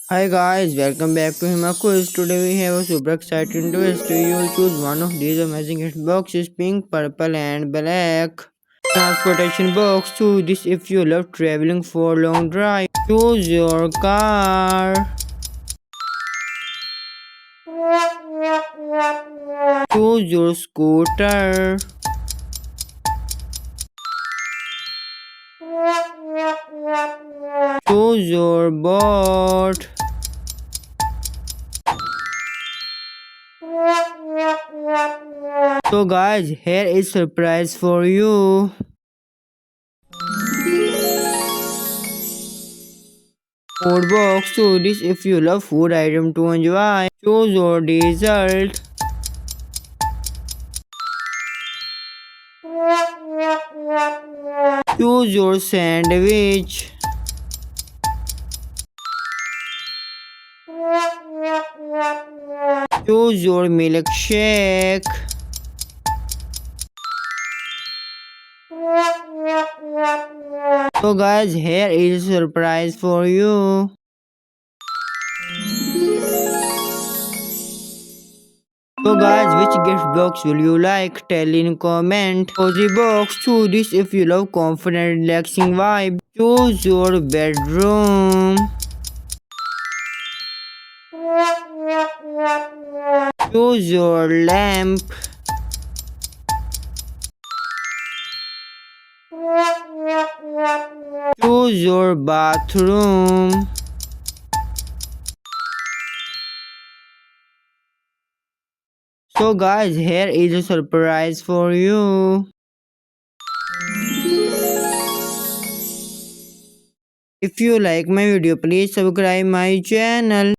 Hi guys, welcome back to Hima Quiz. Today we have a super exciting twist. You will choose one of these amazing hit boxes: pink, purple, and black. Transportation box. Choose this if you love traveling for long drive. Choose your car. Choose your scooter. Choose your boat. So guys, here is surprise for you. Food box. Choose this if you love food item to enjoy. Choose your dessert. Choose your sandwich. Choose your milkshake. So guys, here is a surprise for you. So guys, which gift box will you like? Tell in comment. Cozy box. Choose this if you love confident relaxing vibe. Choose your bedroom. Choose your lamp. Choose your bathroom. So guys, here is a surprise for you. If you like my video, please subscribe my channel.